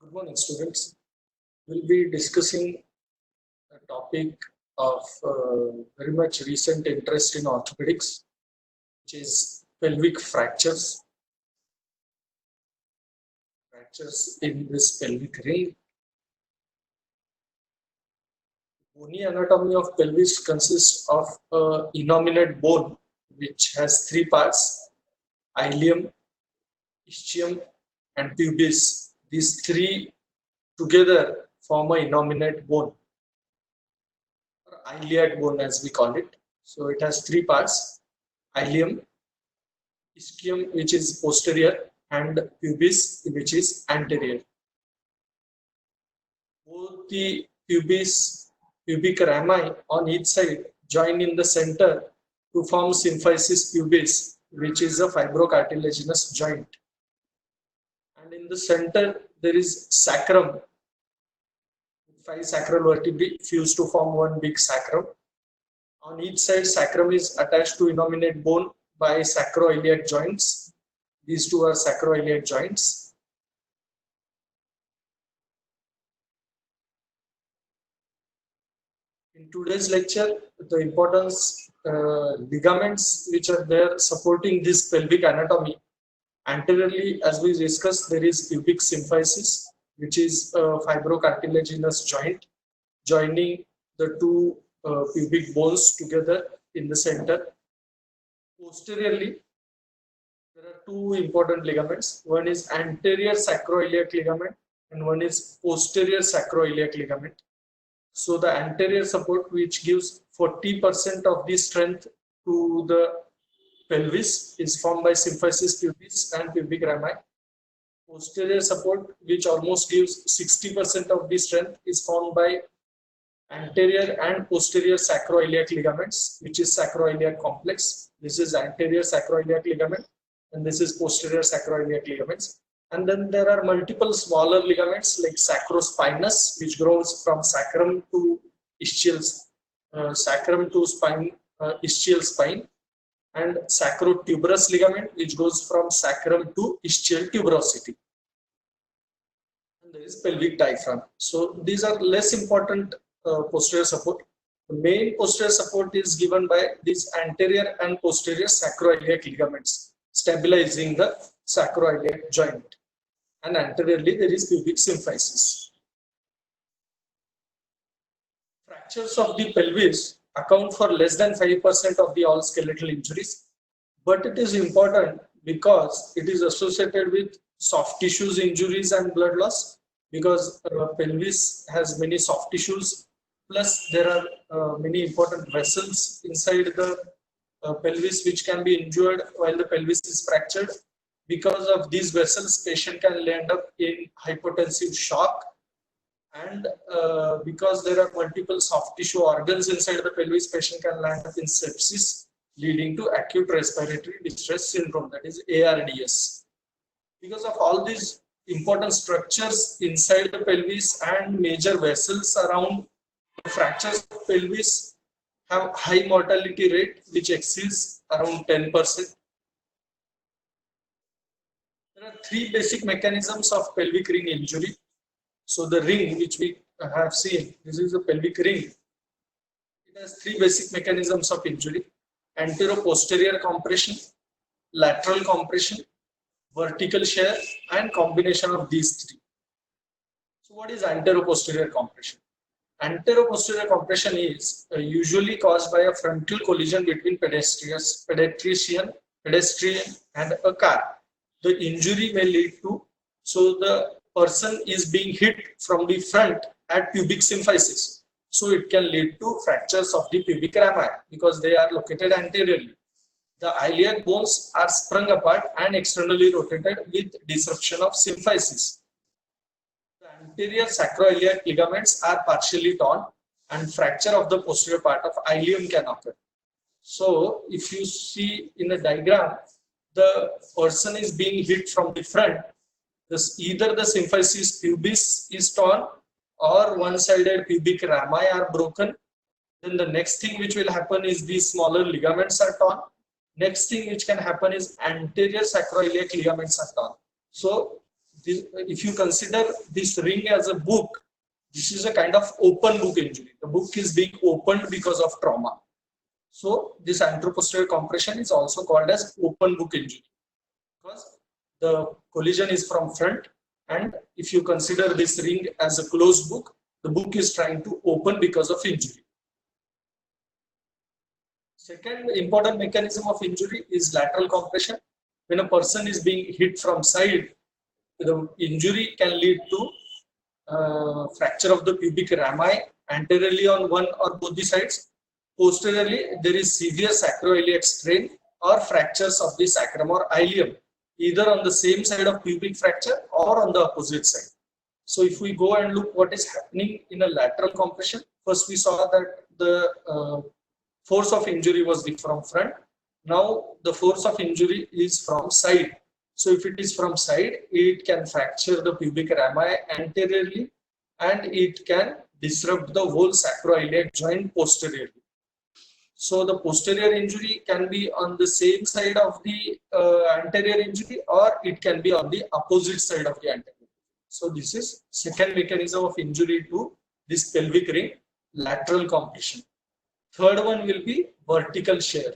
Good morning, students. We'll be discussing a topic of very much recent interest in orthopedics, which is pelvic fractures. Fractures in this pelvic ring. Bony anatomy of pelvis consists of a innominate bone, which has three parts: ilium, ischium, and pubis. These three together form a innominate bone, or iliac bone as we call it. So it has three parts: ilium, ischium, which is posterior, and pubis, which is anterior. Both the pubic rami on each side join in the center to form symphysis pubis, which is a fibrocartilaginous joint. And in the center, there is sacrum. Five sacral vertebrae fused to form one big sacrum. On each side, sacrum is attached to innominate bone by sacroiliac joints. These two are sacroiliac joints. In today's lecture, the importance ligaments which are there supporting this pelvic anatomy. Anteriorly, as we discussed, there is pubic symphysis, which is a fibrocartilaginous joint joining the two pubic bones together in the center. Posteriorly, there are two important ligaments. One is anterior sacroiliac ligament and one is posterior sacroiliac ligament. So the anterior support, which gives 40% of the strength to the pelvis, is formed by symphysis pubis and pubic rami. Posterior support, which almost gives 60% of the strength, is formed by anterior and posterior sacroiliac ligaments, which is sacroiliac complex. This is anterior sacroiliac ligament and this is posterior sacroiliac ligaments. And then there are multiple smaller ligaments like sacrospinous, which grows from sacrum to ischial, ischial spine, and sacrotuberous ligament, which goes from sacrum to ischial tuberosity. And there is pelvic diaphragm. So these are less important posterior support. The main posterior support is given by these anterior and posterior sacroiliac ligaments, stabilizing the sacroiliac joint. And anteriorly, there is pubic symphysis. Fractures of the pelvis account for less than 5% of the all skeletal injuries, but it is important because it is associated with soft tissues injuries and blood loss, because pelvis has many soft tissues, plus there are many important vessels inside the pelvis which can be injured while the pelvis is fractured. Because of these vessels, patient can end up in hypotensive shock, and because there are multiple soft tissue organs inside the pelvis, patient can land up in sepsis, leading to acute respiratory distress syndrome, that is ARDS. Because of all these important structures inside the pelvis and major vessels around the fractures of pelvis have high mortality rate, which exceeds around 10%. There are three basic mechanisms of pelvic ring injury. So the ring which we have seen, this is a pelvic ring. It has three basic mechanisms of injury: antero-posterior compression, lateral compression, vertical shear, and combination of these three. So what is antero-posterior compression? Antero-posterior compression is usually caused by a frontal collision between pedestrian and a car. The injury may lead to, so the person is being hit from the front at pubic symphysis. So it can lead to fractures of the pubic rami because they are located anteriorly. The iliac bones are sprung apart and externally rotated with disruption of symphysis. The anterior sacroiliac ligaments are partially torn and fracture of the posterior part of ilium can occur. So if you see in the diagram, the person is being hit from the front. Either the symphysis pubis is torn or one-sided pubic rami are broken. Then the next thing which will happen is these smaller ligaments are torn. Next thing which can happen is anterior sacroiliac ligaments are torn. So if you consider this ring as a book, this is a kind of open book injury. The book is being opened because of trauma. So this anteroposterior compression is also called as open book injury, because the collision is from front, and if you consider this ring as a closed book, the book is trying to open because of injury. Second important mechanism of injury is lateral compression. When a person is being hit from side, the injury can lead to fracture of the pubic rami anteriorly on one or both the sides. Posteriorly, there is severe sacroiliac strain or fractures of the sacrum or ilium, either on the same side of pubic fracture or on the opposite side. So if we go and look what is happening in a lateral compression, first we saw that the force of injury was from front. Now the force of injury is from side. So if it is from side, it can fracture the pubic rami anteriorly, and it can disrupt the whole sacroiliac joint posteriorly. So the posterior injury can be on the same side of the anterior injury, or it can be on the opposite side of the anterior. So this is second mechanism of injury to this pelvic ring, lateral compression. Third one will be vertical shear.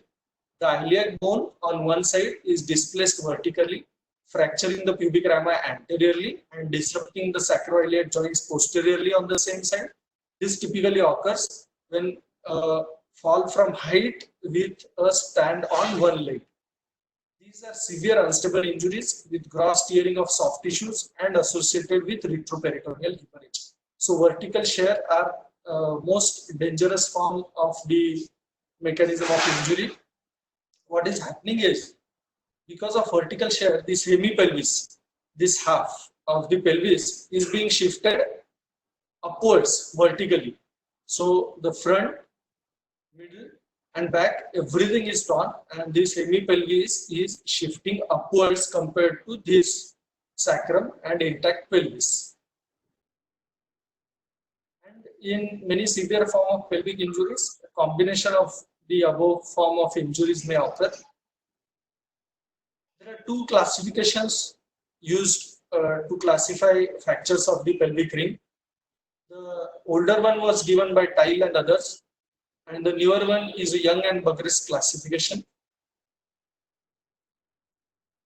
The iliac bone on one side is displaced vertically, fracturing the pubic rami anteriorly and disrupting the sacroiliac joints posteriorly on the same side. This typically occurs when fall from height with a stand on one leg. These are severe unstable injuries with gross tearing of soft tissues and associated with retroperitoneal hemorrhage. So vertical shear are most dangerous form of the mechanism of injury. What is happening is, because of vertical shear, this hemipelvis, this half of the pelvis is being shifted upwards vertically. So the front, middle and back, everything is torn, and this hemipelvis is shifting upwards compared to this sacrum and intact pelvis. And in many severe form of pelvic injuries, a combination of the above form of injuries may occur. There are two classifications used to classify fractures of the pelvic ring. The older one was given by Tile and others, and the newer one is a Young and Bugris classification.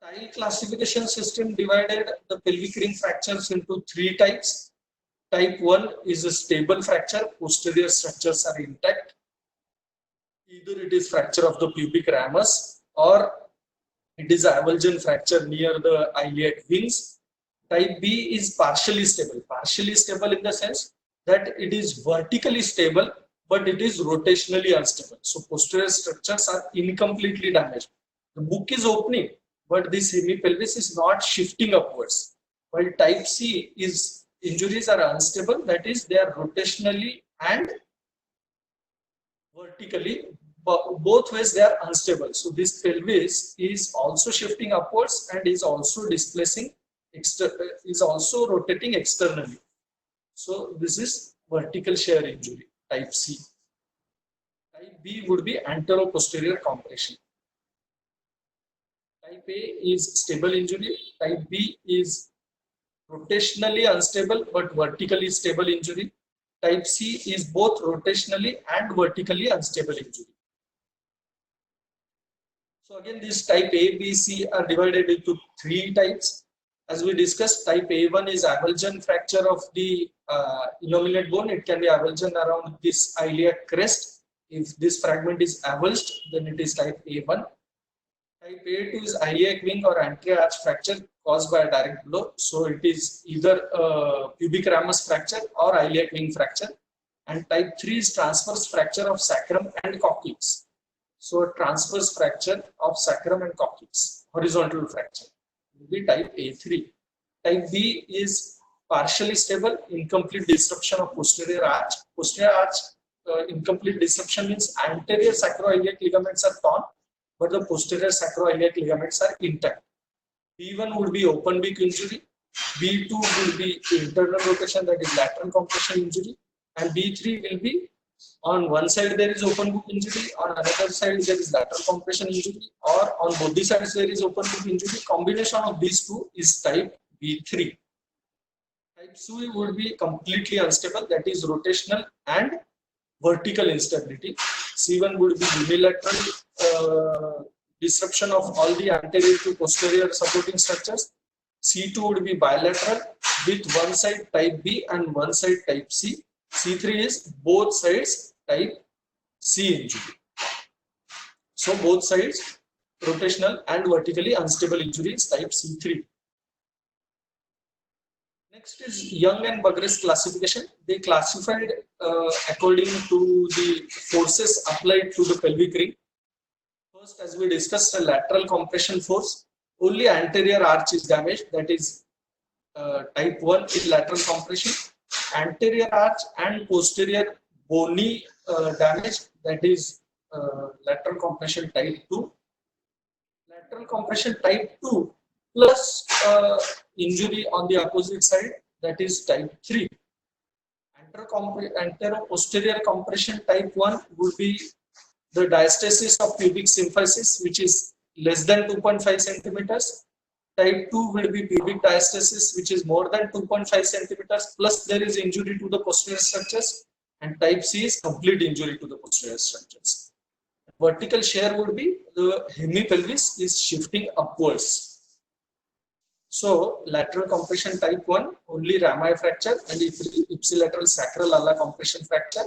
Tile classification system divided the pelvic ring fractures into three types. Type 1 is a stable fracture, posterior structures are intact. Either it is fracture of the pubic ramus or it is avulsion fracture near the iliac wings. Type B is partially stable. Partially stable in the sense that it is vertically stable, but it is rotationally unstable. So posterior structures are incompletely damaged. The book is opening, but this hemipelvis is not shifting upwards. While type C is injuries are unstable, that is, they are rotationally and vertically, both ways they are unstable. So this pelvis is also shifting upwards and is also displacing, is also rotating externally. So this is vertical shear injury, type C. Type B would be anteroposterior compression. Type A is stable injury. Type B is rotationally unstable but vertically stable injury. Type C is both rotationally and vertically unstable injury. So again, this type A, B, C are divided into three types. As we discussed, type A1 is avulsion fracture of the innominate bone. It can be avulsion around this iliac crest. If this fragment is avulsed, then it is type A1. Type A2 is iliac wing or anterior arch fracture caused by a direct blow. So it is either pubic ramus fracture or iliac wing fracture. And type 3 is transverse fracture of sacrum and coccyx. So a transverse fracture of sacrum and coccyx, horizontal fracture, will be type A3. Type B is partially stable, incomplete disruption of posterior arch. Posterior arch incomplete disruption means anterior sacroiliac ligaments are torn, but the posterior sacroiliac ligaments are intact. B1 would be open beak injury. B2 will be internal rotation, that is lateral compression injury. And B3 will be, on one side there is open book injury, on another side there is lateral compression injury, or on both the sides there is open book injury. Combination of these two is type V3. Type C would be completely unstable, that is rotational and vertical instability. C1 would be unilateral disruption of all the anterior to posterior supporting structures. C2 would be bilateral with one side type B and one side type C. C3 is both sides type C injury. So both sides rotational and vertically unstable injury is type C3. Next is Young and Burgess classification. They classified according to the forces applied to the pelvic ring. First, as we discussed, a lateral compression force. Only anterior arch is damaged, that is type 1 is lateral compression. Anterior arch and posterior bony damage, that is lateral compression type 2. Lateral compression type 2 plus injury on the opposite side, that is type 3. Antero-posterior compression type 1 would be the diastasis of pubic symphysis, which is less than 2.5 centimeters. Type 2 will be pubic diastasis, which is more than 2.5 centimeters, plus there is injury to the posterior structures. And type C is complete injury to the posterior structures. Vertical shear would be the hemipelvis is shifting upwards. So lateral compression type 1 only rami fracture and ipsilateral sacral ala compression fracture.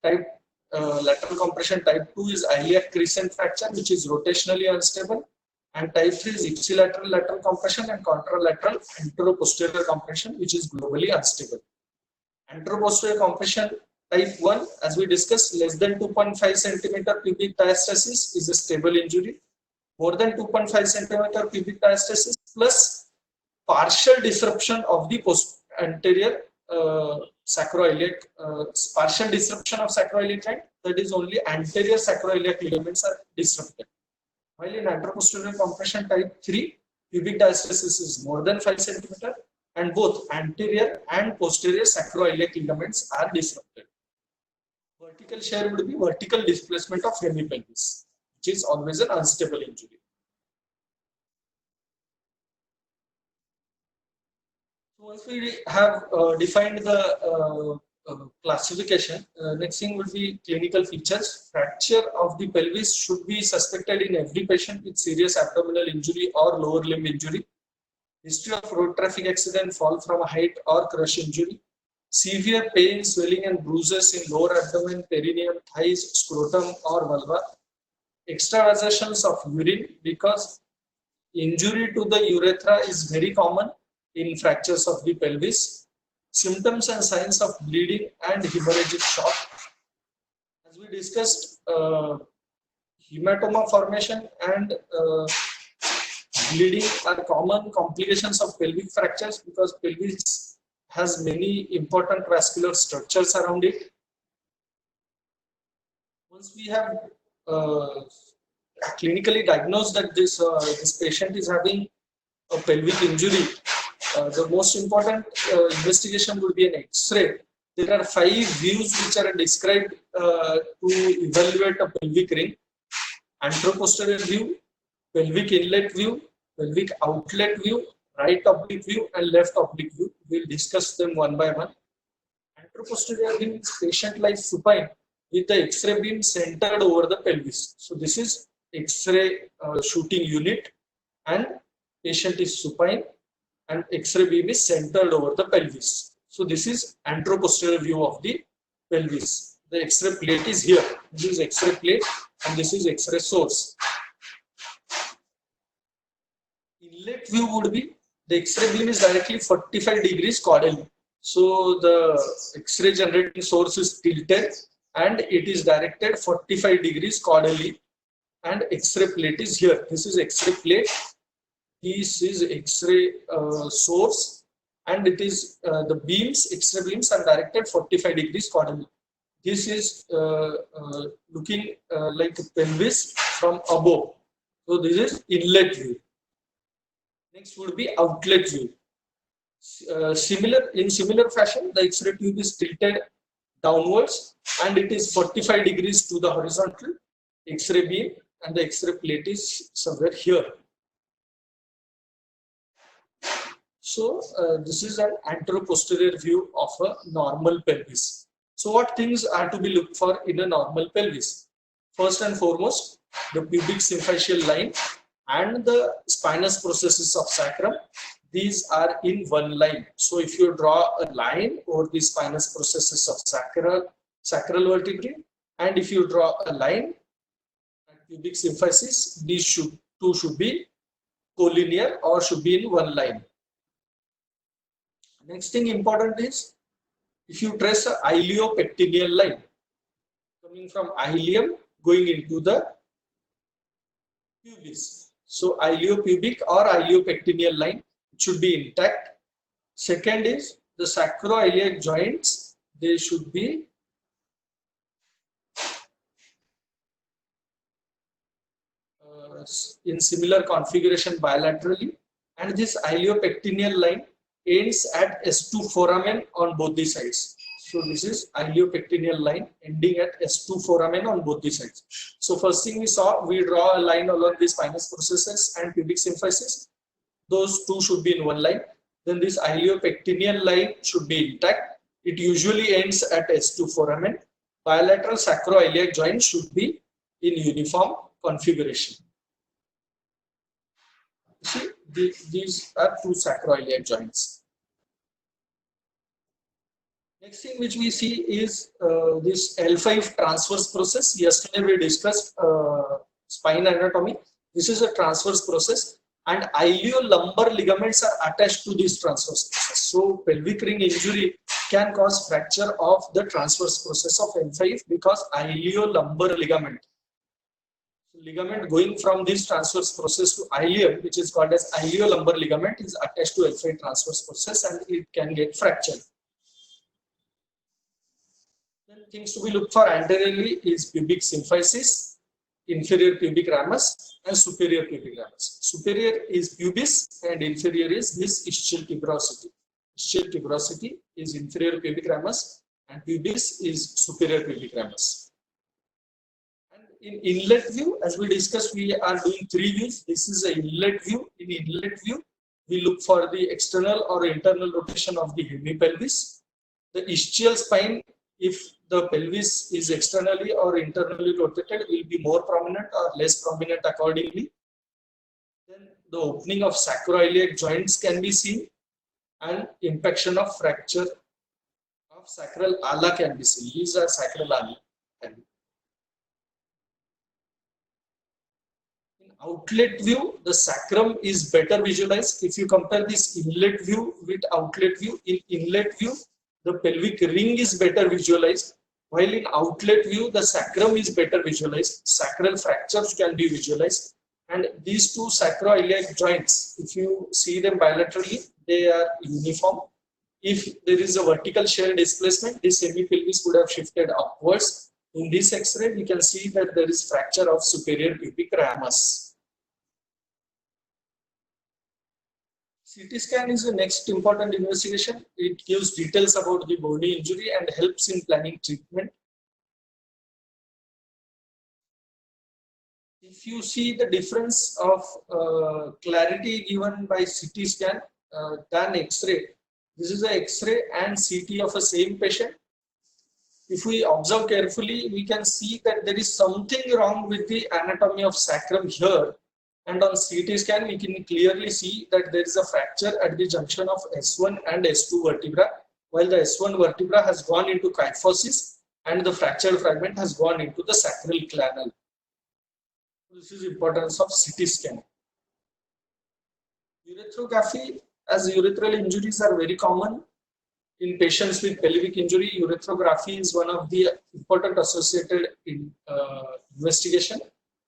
Type lateral compression type 2 is iliac crescent fracture, which is rotationally unstable, and type 3 is ipsilateral lateral compression and contralateral anteroposterior compression, which is globally unstable. Anteroposterior compression type 1, as we discussed, less than 2.5 centimeter pubic diastasis is a stable injury. More than 2.5 centimeter pubic diastasis plus partial disruption of the anterior sacroiliac, partial disruption of sacroiliac joint, that is only anterior sacroiliac ligaments are disrupted. While in anteroposterior compression type 3, pubic diastasis is more than 5 centimeter and both anterior and posterior sacroiliac ligaments are disrupted. Vertical shear would be vertical displacement of hemipelvis, which is always an unstable injury. So once we have defined the classification, next thing would be clinical features. Fracture of the pelvis should be suspected in every patient with serious abdominal injury or lower limb injury. History of road traffic accident, fall from a height or crush injury. Severe pain, swelling and bruises in lower abdomen, perineum, thighs, scrotum or vulva. Extravasations of urine, because injury to the urethra is very common in fractures of the pelvis. Symptoms and signs of bleeding and hemorrhagic shock. As we discussed, hematoma formation and bleeding are common complications of pelvic fractures because pelvis has many important vascular structures around it. Once we have clinically diagnosed that this patient is having a pelvic injury, the most important investigation would be an X-ray. There are 5 views which are described to evaluate a pelvic ring: anteroposterior view, pelvic inlet view, pelvic outlet view, right oblique view, and left oblique view. We'll discuss them one by one. Anteroposterior view is patient lies supine with the X-ray beam centered over the pelvis. So this is X-ray shooting unit, and patient is supine and X-ray beam is centered over the pelvis. So this is anteroposterior view of the pelvis. The X-ray plate is here. This is X-ray plate and this is X-ray source. Inlet view would be the X-ray beam is directly 45 degrees caudally. So the X-ray generating source is tilted and it is directed 45 degrees caudally, and X-ray plate is here. This is X-ray plate. This is X-ray source, and it is the beams, X-ray beams are directed 45 degrees caudally. This is looking like a pelvis from above. So this is inlet view. Next would be outlet view. In similar fashion, the X-ray tube is tilted downwards and it is 45 degrees to the horizontal X-ray beam, and the X-ray plate is somewhere here. So this is an anteroposterior view of a normal pelvis. So what things are to be looked for in a normal pelvis? First and foremost, the pubic symphysial line and the spinous processes of sacrum. These are in one line. So if you draw a line over the spinous processes of sacral vertebrae, and if you draw a line at pubic symphysis, these two should be collinear or should be in one line. Next thing important is, if you trace a iliopectineal line coming from ilium going into the pubis. So iliopubic or iliopectineal line should be intact. Second is the sacroiliac joints, they should be in similar configuration bilaterally, and this iliopectineal line ends at S2 foramen on both the sides. So this is iliopectineal line ending at S2 foramen on both the sides. So first thing we saw, we draw a line along the spinous processes and pubic symphysis. Those two should be in one line. Then this iliopectineal line should be intact. It usually ends at S2 foramen. Bilateral sacroiliac joint should be in uniform configuration. See, these are two sacroiliac joints. Next thing which we see is this L5 transverse process. Yesterday we discussed spine anatomy. This is a transverse process, and iliolumbar ligaments are attached to this transverse process. So pelvic ring injury can cause fracture of the transverse process of L5 because iliolumbar ligament going from this transverse process to ilium, which is called as iliolumbar ligament, is attached to L5 transverse process and it can get fractured. Then things to be looked for anteriorly is pubic symphysis, inferior pubic ramus, and superior pubic ramus. Superior is pubis and inferior is this ischial tuberosity. Ischial tuberosity is inferior pubic ramus and pubis is superior pubic ramus. In inlet view, as we discussed, we are doing three views. This is an inlet view. In inlet view, we look for the external or internal rotation of the hemipelvis. The ischial spine, if the pelvis is externally or internally rotated, will be more prominent or less prominent accordingly. Then the opening of sacroiliac joints can be seen, and impaction of fracture of sacral ala can be seen. These are sacral ala. Outlet view, the sacrum is better visualized. If you compare this inlet view with outlet view, in inlet view, the pelvic ring is better visualized, while in outlet view, the sacrum is better visualized. Sacral fractures can be visualized. And these two sacroiliac joints, if you see them bilaterally, they are uniform. If there is a vertical shear displacement, this hemipelvis would have shifted upwards. In this X-ray, we can see that there is fracture of superior pubic ramus. CT scan is the next important investigation. It gives details about the bony injury and helps in planning treatment. If you see the difference of clarity given by CT scan than X-ray, this is an X-ray and CT of a same patient. If we observe carefully, we can see that there is something wrong with the anatomy of sacrum here. And on CT scan, we can clearly see that there is a fracture at the junction of S1 and S2 vertebra, while the S1 vertebra has gone into kyphosis and the fractured fragment has gone into the sacral canal. This is the importance of CT scan. Urethroplasty, as urethral injuries are very common in patients with pelvic injury, urethroplasty is one of the important associated investigation.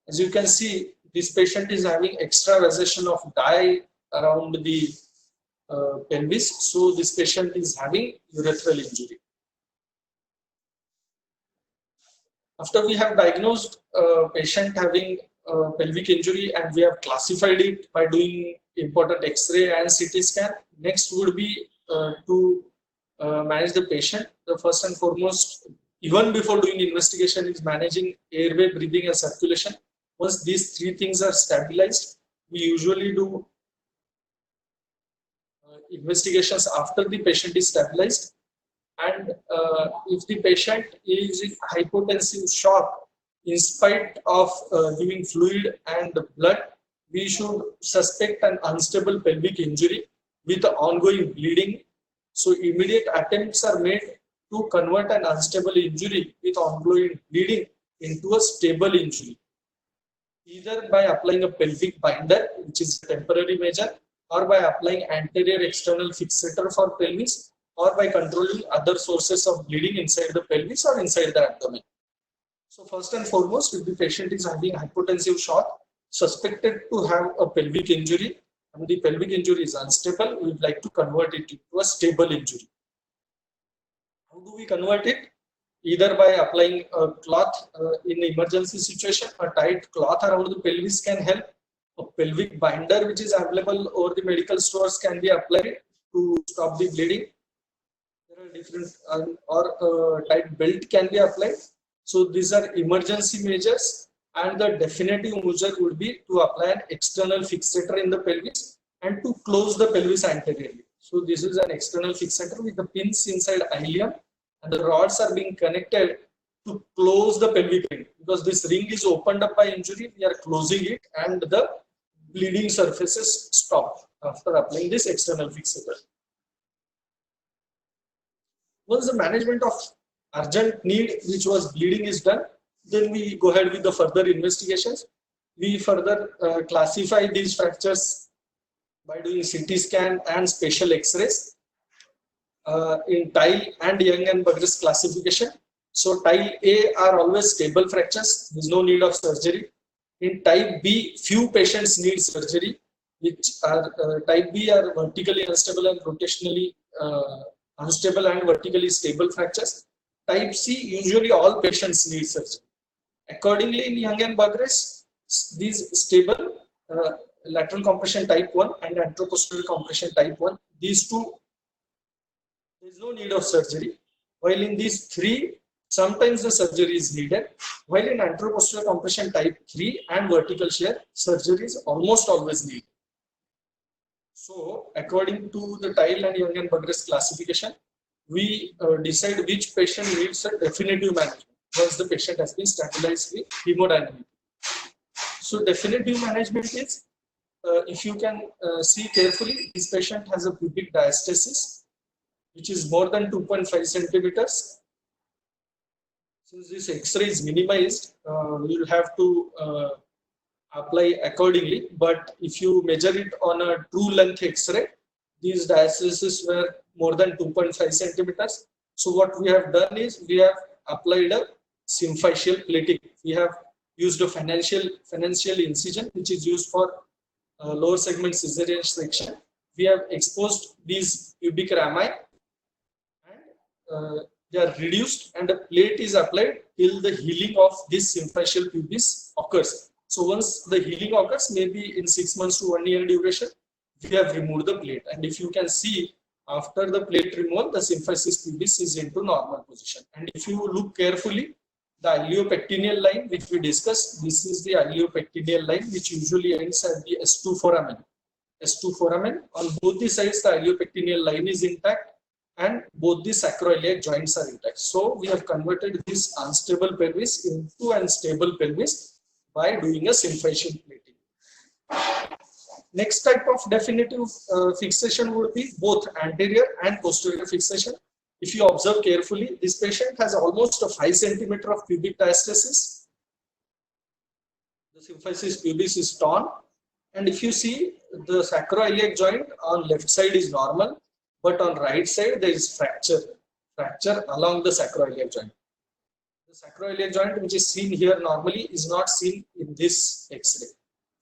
As you can see, this patient is having extravasation of dye around the pelvis, so this patient is having urethral injury. After we have diagnosed a patient having pelvic injury and we have classified it by doing important X-ray and CT scan, next would be to manage the patient. The first and foremost, even before doing investigation, is managing airway, breathing and circulation. Once these three things are stabilized, we usually do investigations after the patient is stabilized. And if the patient is in hypotensive shock, in spite of giving fluid and blood, we should suspect an unstable pelvic injury with ongoing bleeding. So immediate attempts are made to convert an unstable injury with ongoing bleeding into a stable injury, either by applying a pelvic binder, which is a temporary measure, or by applying anterior external fixator for pelvis, or by controlling other sources of bleeding inside the pelvis or inside the abdomen. So first and foremost, if the patient is having hypotensive shock, suspected to have a pelvic injury, and the pelvic injury is unstable, we would like to convert it into a stable injury. How do we convert it? Either by applying a cloth in emergency situation, a tight cloth around the pelvis can help. A pelvic binder, which is available over the medical stores, can be applied to stop the bleeding. There are different, or a tight belt can be applied. So these are emergency measures, and the definitive measure would be to apply an external fixator in the pelvis and to close the pelvis anteriorly. So this is an external fixator with the pins inside ileum, and the rods are being connected to close the pelvic ring. Because this ring is opened up by injury, we are closing it, and the bleeding surfaces stop after applying this external fixator. Once the management of urgent need, which was bleeding, is done, then we go ahead with the further investigations. We further classify these fractures by doing CT scan and spatial X-rays in Tile and Young and Burgess classification. So Tile A are always stable fractures, there is no need of surgery. In Type B, few patients need surgery, which are Type B are vertically unstable and rotationally unstable and vertically stable fractures. Type C, usually all patients need surgery. Accordingly, in Young and Burgess, these stable lateral compression type 1 and anteroposterior compression type 1, these two, there is no need of surgery. While in these three, sometimes the surgery is needed. While in anteroposterior compression type 3 and vertical shear, surgery is almost always needed. So, according to the Tile and Young and Burgess classification, we decide which patient needs a definitive management once the patient has been stabilized with hemodynamic. So, definitive management is, if you can see carefully, this patient has a pubic diastasis, which is more than 2.5 centimeters. Since this X-ray is minimized, we will have to apply accordingly. But if you measure it on a true length X-ray, these diastases were more than 2.5 centimeters. So what we have done is we have applied a symphyseal plating. We have used a financial incision, which is used for lower segment cesarean section. We have exposed these pubic rami, and they are reduced, and a plate is applied till the healing of this symphyseal pubis occurs. So once the healing occurs, maybe in 6 months to 1 year duration, we have removed the plate. And if you can see, after the plate removal, the symphysis pubis is into normal position. And if you look carefully, the iliopectineal line which we discussed, this is the iliopectineal line which usually ends at the S2 foramen. S2 foramen, on both the sides the iliopectineal line is intact and both the sacroiliac joints are intact. So we have converted this unstable pelvis into an stable pelvis by doing a symphyseal plating. Next type of definitive fixation would be both anterior and posterior fixation. If you observe carefully, this patient has almost a 5 centimeter of pubic diastasis. The symphysis pubis is torn, and if you see, the sacroiliac joint on left side is normal, but on right side there is fracture along the sacroiliac joint. The sacroiliac joint, which is seen here normally, is not seen in this X-ray.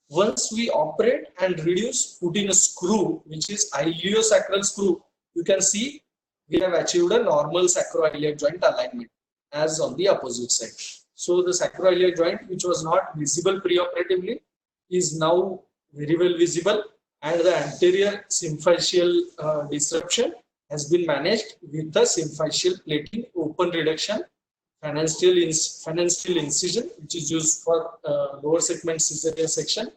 Once we operate and reduce, put in a screw, which is iliosacral screw, you can see we have achieved a normal sacroiliac joint alignment as on the opposite side. So the sacroiliac joint, which was not visible preoperatively, is now very well visible, and the anterior symphyseal disruption has been managed with the symphyseal plating, open reduction, phalansteal incision, which is used for lower segment cesarean section.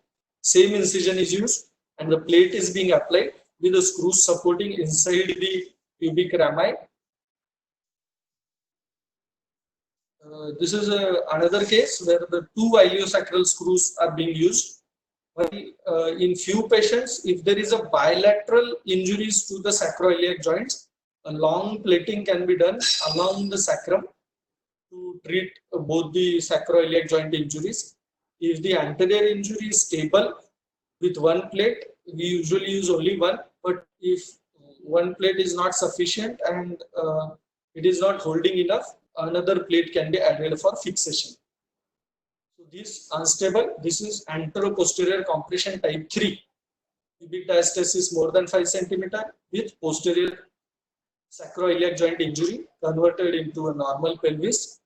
Same incision is used, and the plate is being applied with the screws supporting inside the pubic rami. This is another case where the two iliosacral screws are being used. In few patients, if there is a bilateral injuries to the sacroiliac joints, a long plating can be done along the sacrum to treat both the sacroiliac joint injuries. If the anterior injury is stable with one plate, we usually use only one. But if one plate is not sufficient and it is not holding enough, another plate can be added for fixation. So this unstable, this is anteroposterior compression type 3. Pubic diastasis more than 5 cm with posterior sacroiliac joint injury converted into a normal pelvis.